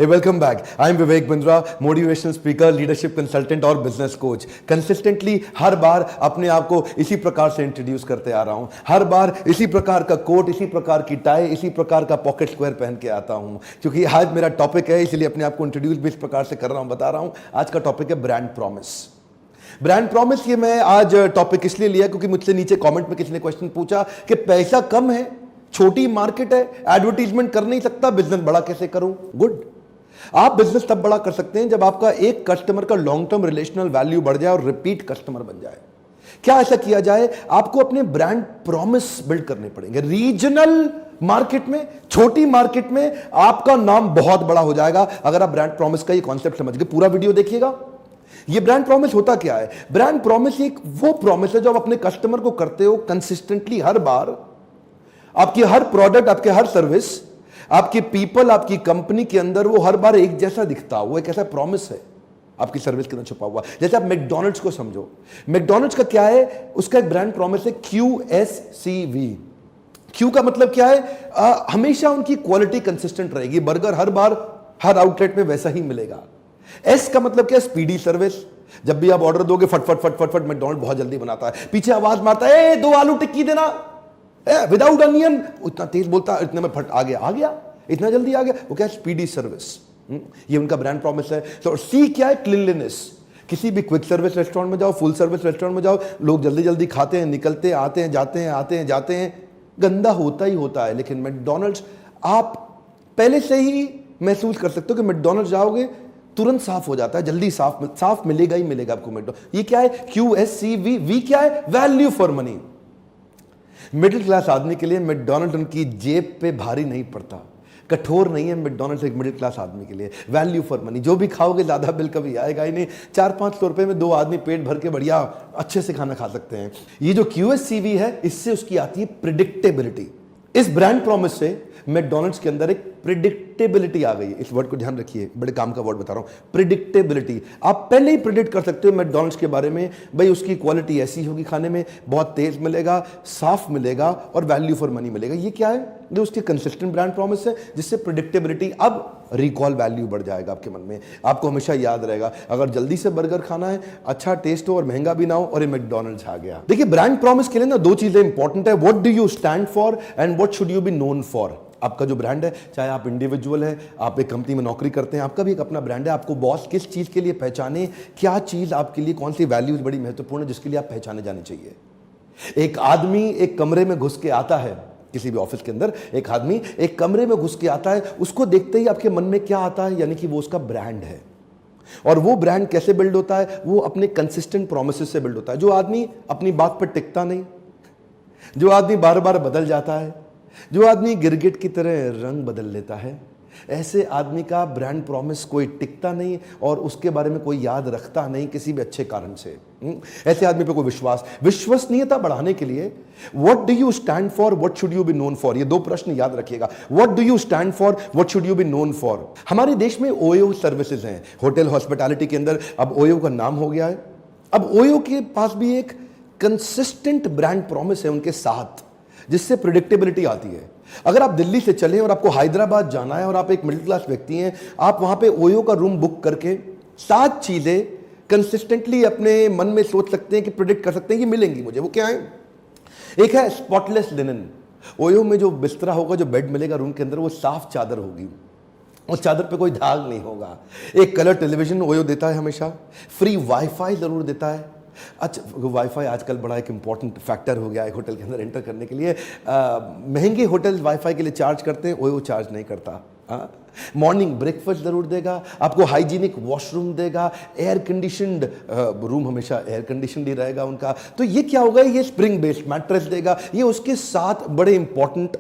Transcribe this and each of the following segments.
Hey, welcome back. I'm Vivek Bindra, motivational speaker, leadership consultant और business coach. Consistently हर बार अपने आप को इसी प्रकार से इंट्रोड्यूस करते आ रहा हूं। हर बार इसी प्रकार का कोट, इसी प्रकार की टाई, इसी प्रकार का पॉकेट स्क्वायर पहन के आता हूं, क्योंकि आज मेरा टॉपिक है, इसलिए अपने आप को इंट्रोड्यूस भी इस प्रकार से कर रहा हूं, बता रहा हूं। आज का टॉपिक है ब्रांड प्रॉमिस। ब्रांड प्रॉमिस ये मैं आज टॉपिक इसलिए लिया क्योंकि मुझसे नीचे कमेंट में किसी ने क्वेश्चन पूछा कि पैसा कम है, छोटी मार्केट है, एडवर्टीजमेंट कर नहीं सकता, बिजनेस बड़ा कैसे करूं? गुड, आप बिजनेस तब बड़ा कर सकते हैं जब आपका एक कस्टमर का लॉन्ग टर्म रिलेशनल वैल्यू बढ़ जाए और रिपीट कस्टमर बन जाए। क्या ऐसा किया जाए? आपको अपने ब्रांड प्रॉमिस बिल्ड करने पड़ेंगे। रीजनल मार्केट में, छोटी मार्केट में आपका नाम बहुत बड़ा हो जाएगा अगर आप ब्रांड प्रॉमिस का ये कॉन्सेप्ट समझ गए। पूरा वीडियो देखिएगा। ये ब्रांड प्रॉमिस होता क्या है? ब्रांड प्रॉमिस एक वो प्रॉमिस है जो आप अपने कस्टमर को करते हो कंसिस्टेंटली। हर बार आपकी हर प्रोडक्ट, आपके हर सर्विस, आपके पीपल, आपकी कंपनी के अंदर वो हर बार एक जैसा दिखता हो। वो एक ऐसा प्रॉमिस है आपकी सर्विस के अंदर छुपा हुआ। जैसे आप मैकडॉनल्ड्स को समझो। मैकडॉनल्ड्स का क्या है? उसका एक ब्रांड प्रॉमिस है QSCV। क्यू का मतलब क्या है? हमेशा उनकी क्वालिटी कंसिस्टेंट रहेगी। बर्गर हर बार हर आउटलेट में वैसा ही मिलेगा। एस का मतलब क्या है? Speedy service. जब भी आप ऑर्डर दोगे फट फट फट फट फट मैकडॉनल्ड बहुत जल्दी बनाता है। पीछे आवाज मारता है, 2 आलू टिक्की देना विदाउट अनियन। इतना तेज बोलता है, इतने में फट आ गया, इतना जल्दी आ गया। वो क्या है? Speedy service. ये उनका ब्रांड प्रॉमिस है। तो सी क्या है? क्लीनलीनेस। किसी भी क्विक सर्विस रेस्टोरेंट में जाओ, फुल सर्विस रेस्टोरेंट में जाओ, लोग जल्दी जल्दी खाते हैं, निकलते हैं, आते हैं, जाते हैं, आते हैं, जाते हैं, गंदा होता ही होता है। लेकिन मैकडॉनल्ड्स आप पहले से ही महसूस कर सकते हो कि मैकडॉनल्ड्स जाओगे तुरंत साफ हो जाता है, जल्दी साफ मिलेगा ही मिलेगा आपको मैकडॉनल्ड्स। ये क्या है? QSCV। वी क्या है? Value for money. Middle class आदमी के लिए मैकडॉनल्ड उनकी जेब पे भारी नहीं पड़ता, कठोर नहीं है मैकडॉनल्ड्स एक मिडिल क्लास आदमी के लिए। Value for money. जो भी खाओगे ज्यादा बिल कभी आएगा ही नहीं। 400-500 रुपए में 2 आदमी पेट भर के बढ़िया अच्छे से खाना खा सकते हैं। ये जो QSCV है, इससे उसकी आती है प्रिडिक्टेबिलिटी। इस ब्रांड प्रॉमिस से मैकडॉनल्ड्स के अंदर एक प्रिडिक्टेबिलिटी आ गई है। इस वर्ड को ध्यान रखिए, बड़े काम का वर्ड बता रहा हूं, प्रिडिक्टेबिलिटी। आप पहले ही प्रिडिक्ट कर सकते हो मैकडॉनल्ड्स के बारे में, भाई उसकी क्वालिटी ऐसी होगी, खाने में बहुत तेज मिलेगा, साफ मिलेगा और वैल्यू फॉर मनी मिलेगा। ये क्या है? जो उसकी कंसिस्टेंट ब्रांड प्रॉमिस है, जिससे प्रिडिक्टेबिलिटी। अब रिकॉल वैल्यू बढ़ जाएगा आपके मन में। आपको हमेशा याद रहेगा, अगर जल्दी से बर्गर खाना है, अच्छा टेस्ट हो और महंगा भी ना हो, और ये मैकडॉनल्ड्स आ गया। देखिए, ब्रांड प्रॉमिस के लिए ना 2 चीजें इंपॉर्टेंट है। What do you stand for and what should you be known for. आपका जो ब्रांड है, चाहे आप इंडिविजुअल है, आप एक कंपनी में नौकरी करते हैं, आपका भी एक अपना ब्रांड है। आपको बॉस किस चीज के लिए पहचाने, क्या चीज आपके लिए, कौन सी वैल्यूज बड़ी महत्वपूर्ण है जिसके लिए आप पहचाने जानी चाहिए। एक आदमी एक कमरे में घुस के आता है, किसी भी ऑफिस के अंदर एक आदमी एक कमरे में घुस के आता है, उसको देखते ही आपके मन में क्या आता है? यानी कि वो उसका ब्रांड है। और वो ब्रांड कैसे बिल्ड होता है? वो अपने कंसिस्टेंट प्रोमिसेस से बिल्ड होता है। जो आदमी अपनी बात पर टिकता नहीं, जो आदमी बार बार बदल जाता है, जो आदमी गिरगिट की तरह रंग बदल लेता है, ऐसे आदमी का ब्रांड प्रॉमिस कोई टिकता नहीं और उसके बारे में कोई याद रखता नहीं किसी भी अच्छे कारण से। ऐसे आदमी पे कोई विश्वसनीयता बढ़ाने के लिए what do you stand for, what should you be known for, ये 2 प्रश्न याद रखिएगा। What do you stand for, what should you be known for. हमारे देश में OYO सर्विसेज हैं, होटल हॉस्पिटैलिटी के अंदर अब OYO का नाम हो गया है। अब OYO के पास भी एक कंसिस्टेंट ब्रांड प्रॉमिस है उनके साथ, जिससे प्रिडिक्टेबिलिटी आती है। अगर आप दिल्ली से चले और आपको हैदराबाद जाना है और आप एक मिडिल क्लास व्यक्ति हैं, आप वहां पे OYO का रूम बुक करके 7 चीजें कंसिस्टेंटली अपने मन में सोच सकते हैं कि प्रिडिक्ट कर सकते हैं कि मिलेंगी मुझे। वो क्या है? एक है स्पॉटलेस लिनन। OYO में जो बिस्तरा होगा, जो बेड मिलेगा रूम के अंदर, वो साफ चादर होगी, उस चादर पे कोई दाग नहीं होगा। एक कलर टेलीविजन OYO देता है हमेशा। फ्री वाईफाई जरूर देता है। अच्छा, वाईफाई आजकल बड़ा एक इंपॉर्टेंट फैक्टर हो गया है होटल के अंदर एंटर करने के लिए। महंगे होटल वाईफाई के लिए चार्ज करते हैं, OYO चार्ज नहीं करता। मॉर्निंग ब्रेकफास्ट जरूर देगा, आपको हाइजीनिक वॉशरूम देगा, एयर कंडीशनड रूम हमेशा एयर कंडीशनड ही रहेगा उनका। तो ये क्या होगा? ये स्प्रिंग बेस्ड मैट्रेस देगा। ये उसके साथ बड़े इंपॉर्टेंट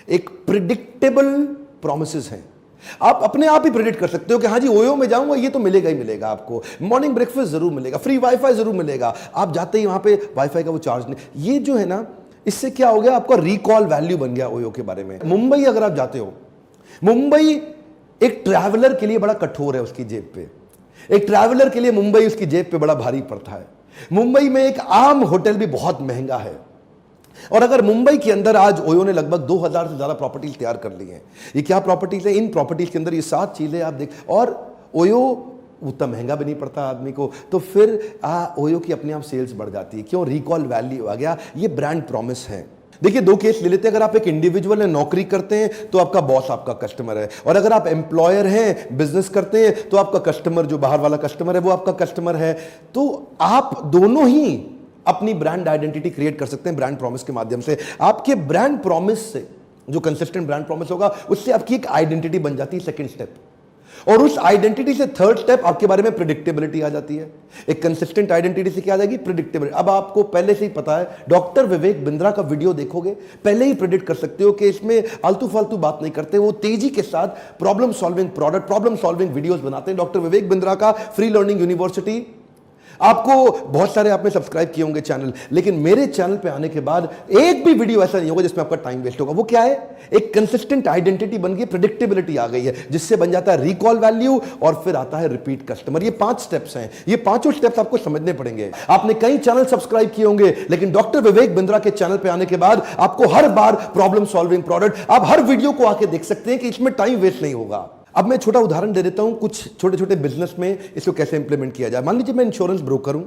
एक प्रिडिक्टेबल प्रॉमिसेस हैं। आप अपने आप ही प्रेडिक्ट कर सकते हो कि हाँ जी, OYO में जाऊंगा, ये तो मिलेगा ही मिलेगा। आपको मॉर्निंग ब्रेकफास्ट जरूर मिलेगा, फ्री वाईफाई जरूर मिलेगा। आप जाते ही वहां पे वाईफाई का वो चार्ज नहीं। ये जो है ना, इससे क्या हो गया? आपका रिकॉल वैल्यू बन गया OYO के बारे में। मुंबई अगर आप जाते हो, मुंबई एक ट्रैवलर के लिए बड़ा कठोर है उसकी जेब पे। एक ट्रैवलर के लिए मुंबई उसकी जेब पे बड़ा भारी पड़ता है। मुंबई में एक आम होटल भी बहुत महंगा है। और अगर मुंबई के अंदर आज ओयो ने लगभग 2000 से ज्यादा प्रॉपर्टीज तैयार कर ली हैं, ये क्या प्रॉपर्टीज है? इन प्रॉपर्टीज के अंदर ये 7 चीजें आप देख, और ओयो उतना महंगा भी नहीं पड़ता आदमी को, तो फिर ओयो की अपने आप सेल्स बढ़ जाती है। क्यों? रिकॉल वैल्यू आ गया, ये ब्रांड प्रॉमिस है। देखिए 2 केस ले लेते हैं। अगर आप एक इंडिविजुअल है, नौकरी करते हैं, तो आपका बॉस आपका कस्टमर है, और अगर आप एम्प्लॉयर हैं, बिजनेस करते हैं, तो आपका कस्टमर, जो बाहर वाला कस्टमर है, वो आपका कस्टमर है। तो आप दोनों ही अपनी ब्रांड आइडेंटिटी क्रिएट कर सकते हैं ब्रांड प्रॉमिस के माध्यम से। आपके ब्रांड प्रॉमिस से, जो कंसिस्टेंट ब्रांड प्रॉमिस होगा, उससे आपकी एक आइडेंटिटी बन जाती है, सेकंड स्टेप। और उस आइडेंटिटी से थर्ड स्टेप, आपके बारे में प्रिडिक्टेबिलिटी आ जाती है। एक कंसिस्टेंट आइडेंटिटी से क्या आ जाएगी? प्रिडिक्टेबिलिटी। अब आपको पहले से ही पता है, डॉक्टर विवेक बिंद्रा का वीडियो देखोगे, पहले ही प्रिडिक्ट कर सकते हो कि इसमें आलतू फालतू बात नहीं करते, वो तेजी के साथ problem solving product, problem solving videos बनाते हैं। डॉक्टर विवेक बिंद्रा का फ्री लर्निंग यूनिवर्सिटी, आपको बहुत सारे आपने सब्सक्राइब किए होंगे चैनल, लेकिन मेरे चैनल पे आने के बाद एक भी वीडियो ऐसा नहीं होगा जिसमें आपका टाइम वेस्ट होगा। वो क्या है? एक कंसिस्टेंट आइडेंटिटी बन गई, प्रेडिक्टेबिलिटी आ गई है, जिससे बन जाता है रिकॉल वैल्यू, और फिर आता है रिपीट कस्टमर। ये 5 स्टेप्स हैं, ये पांचों स्टेप्स आपको समझने पड़ेंगे। आपने कई चैनल सब्सक्राइब किए होंगे, लेकिन डॉक्टर विवेक बिंद्रा के चैनल पे आने के बाद आपको हर बार प्रॉब्लम सॉल्विंग प्रोडक्ट, आप हर वीडियो को आके देख सकते हैं कि इसमें टाइम वेस्ट नहीं होगा। अब मैं छोटा उदाहरण दे देता हूं, कुछ छोटे छोटे बिजनेस में इसको कैसे इंप्लीमेंट किया जाए। मान लीजिए मैं इंश्योरेंस ब्रोकर हूं,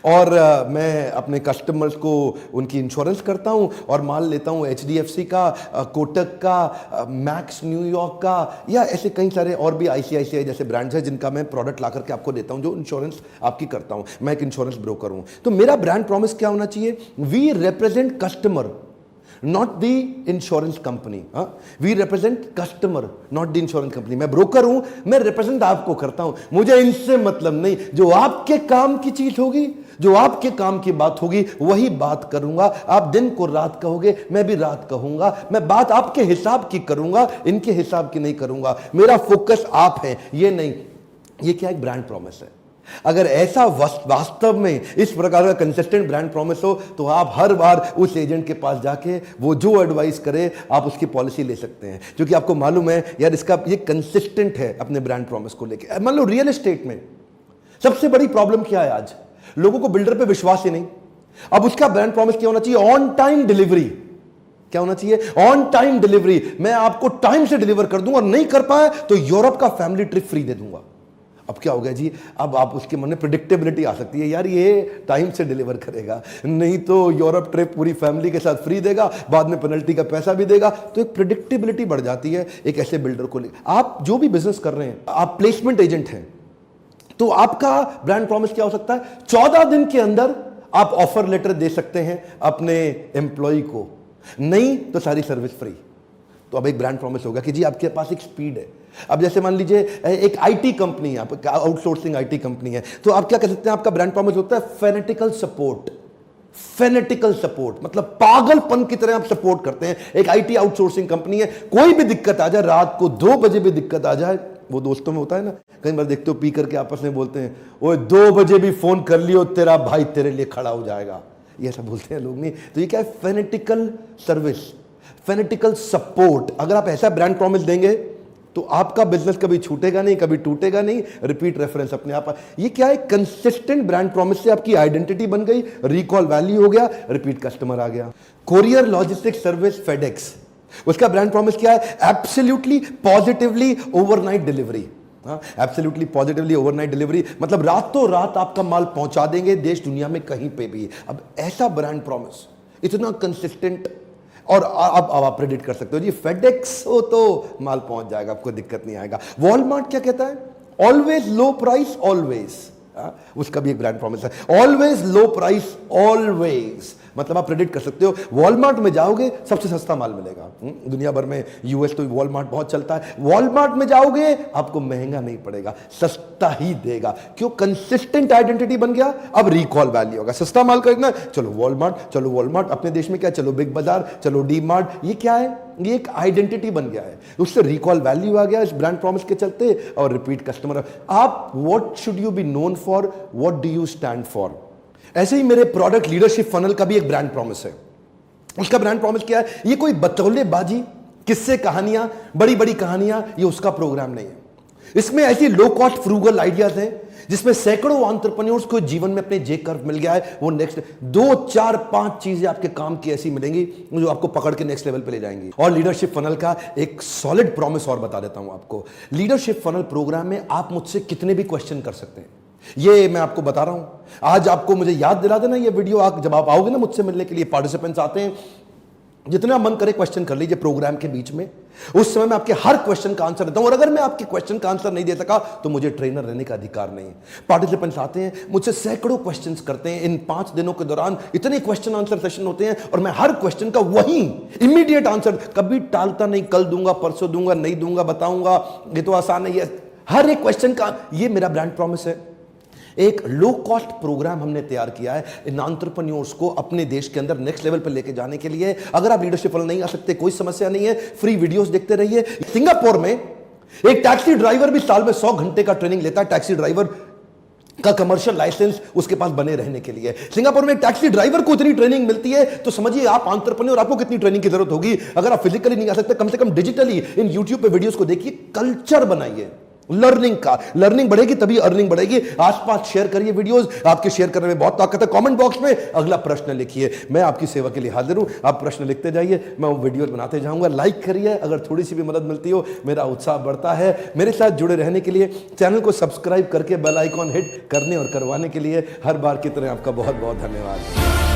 और मैं अपने कस्टमर्स को उनकी इंश्योरेंस करता हूं, और मान लेता हूं HDFC का, कोटक का, मैक्स न्यूयॉर्क का, या ऐसे कई सारे और भी ICICI जैसे ब्रांड्स हैं जिनका मैं प्रोडक्ट ला करके आपको देता हूं, जो इंश्योरेंस आपकी करता हूं। मैं एक इंश्योरेंस ब्रोकर हूं, तो मेरा ब्रांड प्रॉमिस क्या होना चाहिए? We represent customer, not the insurance company. We represent customer, not the insurance company. मैं ब्रोकर हूं, मैं रिप्रेजेंट आपको करता हूं, मुझे इनसे मतलब नहीं। जो आपके काम की चीज होगी, जो आपके काम की बात होगी, वही बात करूंगा। आप दिन को रात कहोगे, मैं भी रात कहूंगा। मैं बात आपके हिसाब की करूंगा, इनके हिसाब की नहीं करूंगा। मेरा फोकस आप है, ये नहीं। ये क्या एक ब्रांड प्रॉमिस है। अगर ऐसा वास्तव में इस प्रकार का कंसिस्टेंट ब्रांड प्रॉमिस हो, तो आप हर बार उस एजेंट के पास जाके वो जो एडवाइस करे, आप उसकी पॉलिसी ले सकते हैं, क्योंकि आपको मालूम है यार इसका ये कंसिस्टेंट है अपने ब्रांड प्रॉमिस को लेके। मान लो रियल एस्टेट में सबसे बड़ी प्रॉब्लम क्या है आज? लोगों को बिल्डर पे विश्वास ही नहीं। अब उसका ब्रांड प्रॉमिस क्या होना चाहिए? On time delivery. क्या होना चाहिए? On time delivery. मैं आपको टाइम से डिलीवर कर दूंगा, और नहीं कर पाए तो यूरोप का फैमिली ट्रिप फ्री दे दूंगा। अब क्या हो गया जी? अब आप उसके मन में प्रेडिक्टेबिलिटी आ सकती है, यार ये टाइम से डिलीवर करेगा, नहीं तो यूरोप ट्रिप पूरी फैमिली के साथ फ्री देगा, बाद में पेनल्टी का पैसा भी देगा। तो एक प्रेडिक्टेबिलिटी बढ़ जाती है एक ऐसे बिल्डर को लेकर। आप जो भी बिजनेस कर रहे हैं, आप प्लेसमेंट एजेंट हैं, तो आपका ब्रांड प्रॉमिस क्या हो सकता है? 14 दिन के अंदर आप ऑफर लेटर दे सकते हैं अपने एम्प्लॉय को, नहीं तो सारी सर्विस फ्री। तो अब एक ब्रांड प्रॉमिस होगा कि जी आपके पास एक स्पीड है। अब जैसे मान लीजिए एक आईटी कंपनी है, आप आउटसोर्सिंग आईटी कंपनी है, तो आप क्या कर सकते हैं? आपका ब्रांड प्रॉमिस होता है फेनेटिकल सपोर्ट। फेनेटिकल सपोर्ट मतलब पागलपन की तरह आप सपोर्ट करते हैं। एक आईटी आउटसोर्सिंग कंपनी है, कोई भी दिक्कत आ जाए, रात को 2 बजे भी दिक्कत आ जाए, वो दोस्तों में होता है ना, कई बार देखते हो पी करके आपस में बोलते हैं, ओए 2 बजे भी फोन कर लियो, तेरा भाई तेरे लिए खड़ा हो जाएगा, ये ऐसा बोलते हैं लोग। नहीं तो ये क्या है? फेनेटिकल सर्विस, फेनेटिकल सपोर्ट। अगर आप ऐसा ब्रांड प्रॉमिस देंगे तो आपका बिजनेस कभी छूटेगा नहीं, कभी टूटेगा नहीं। रिपीट रेफरेंस अपने आप। ये क्या है? कंसिस्टेंट ब्रांड प्रॉमिस से आपकी आइडेंटिटी बन गई, रिकॉल वैल्यू हो गया, रिपीट कस्टमर आ गया। कोरियर लॉजिस्टिक्स सर्विस फेडेक्स, उसका ब्रांड प्रॉमिस क्या है? Absolutely positively overnight delivery. Absolutely positively overnight delivery मतलब रातों रात आपका माल पहुंचा देंगे देश दुनिया में कहीं पे भी। अब ऐसा ब्रांड प्रॉमिस इतना कंसिस्टेंट, और अब आप प्रेडिक्ट कर सकते हो जी फेडेक्स हो तो माल पहुंच जाएगा, आपको दिक्कत नहीं आएगा। वॉलमार्ट क्या कहता है? ऑलवेज लो प्राइस ऑलवेज। उसका भी एक ब्रांड प्रॉमिस है, ऑलवेज लो प्राइस ऑलवेज। मतलब आप प्रेडिक्ट कर सकते हो, वॉलमार्ट में जाओगे सबसे सस्ता माल मिलेगा। दुनिया भर में यूएस तो वॉलमार्ट बहुत चलता है, वॉलमार्ट में जाओगे आपको महंगा नहीं पड़ेगा, सस्ता ही देगा। क्यों? कंसिस्टेंट आइडेंटिटी बन गया। अब रिकॉल वैल्यू होगा। सस्ता माल खरीदना, चलो वॉलमार्ट, चलो वॉलमार्ट। अपने देश में क्या? चलो बिग बाजार, चलो डी मार्ट। ये क्या है? ये एक आइडेंटिटी बन गया है, उससे रिकॉल वैल्यू आ गया इस ब्रांड प्रॉमिस के चलते, और रिपीट कस्टमर। आप what should you be known for, what do you stand for. ऐसे ही मेरे प्रोडक्ट लीडरशिप फनल का भी एक ब्रांड प्रॉमिस है। उसका ब्रांड प्रॉमिस क्या है? ये कोई बतौलेबाजी, किस्से कहानियां, बड़ी बड़ी कहानियां, ये उसका प्रोग्राम नहीं है। इसमें ऐसी लो कॉस्ट फ्रूगल आइडियाज हैं जिसमें सैकड़ों एंटरप्रेन्योर्स को जीवन में अपने जे कर्व मिल गया है। वो नेक्स्ट 2 4 5 चीजें आपके काम की ऐसी मिलेंगी जो आपको पकड़ के नेक्स्ट लेवल पे ले जाएंगी। और लीडरशिप फनल का एक सॉलिड प्रॉमिस और बता देता हूं आपको। लीडरशिप फनल प्रोग्राम में आप मुझसे कितने भी क्वेश्चन कर सकते हैं, ये मैं आपको बता रहा हूं। आज आपको मुझे याद दिला देना ये वीडियो, जब आप आओगे ना मुझसे मिलने के लिए, पार्टिसिपेंट्स आते हैं, जितना मन करे क्वेश्चन कर लीजिए प्रोग्राम के बीच में। उस समय मैं आपके हर क्वेश्चन का आंसर देता हूं, और अगर मैं आपके क्वेश्चन का आंसर नहीं दे सका तो मुझे ट्रेनर रहने का अधिकार नहीं है। पार्टिसिपेंट्स आते हैं मुझसे सैकड़ों क्वेश्चंस करते हैं। इन 5 दिनों के दौरान इतने क्वेश्चन आंसर सेशन होते हैं और मैं हर क्वेश्चन का वही इमीडिएट आंसर कभी टालता नहीं, कल दूंगा, परसों दूंगा, नहीं दूंगा, बताऊंगा, ये तो आसान है। हर एक क्वेश्चन का, ये मेरा ब्रांड प्रॉमिस है। एक लो कॉस्ट प्रोग्राम हमने तैयार किया है इन एंटरप्रेन्योर्स को अपने देश के अंदर नेक्स्ट लेवल पर लेके जाने के लिए। अगर आप लीडरशिप फनल नहीं आ सकते, कोई समस्या नहीं है, फ्री वीडियोस देखते रहिए। सिंगापुर में एक टैक्सी ड्राइवर भी साल में 100 घंटे का ट्रेनिंग लेता है, टैक्सी ड्राइवर का कमर्शियल लाइसेंस उसके पास बने रहने के लिए। सिंगापुर में एक टैक्सी ड्राइवर को इतनी ट्रेनिंग मिलती है, तो समझिए आप एंटरप्रेन्योर, आपको कितनी ट्रेनिंग की जरूरत होगी। अगर आप फिजिकली नहीं आ सकते, कम से कम डिजिटली इन यूट्यूब पे वीडियोस को देखिए, कल्चर बनाइए लर्निंग का। लर्निंग बढ़ेगी तभी अर्निंग बढ़ेगी। आसपास शेयर करिए वीडियोस, आपके शेयर करने में बहुत ताकत है। कमेंट बॉक्स में अगला प्रश्न लिखिए, मैं आपकी सेवा के लिए हाजिर हूं। आप प्रश्न लिखते जाइए, मैं वो वीडियो बनाते जाऊंगा। लाइक करिए, अगर थोड़ी सी भी मदद मिलती हो मेरा उत्साह बढ़ता है। मेरे साथ जुड़े रहने के लिए चैनल को सब्सक्राइब करके बेल आइकॉन हिट करने और करवाने के लिए हर बार की तरह आपका बहुत बहुत धन्यवाद।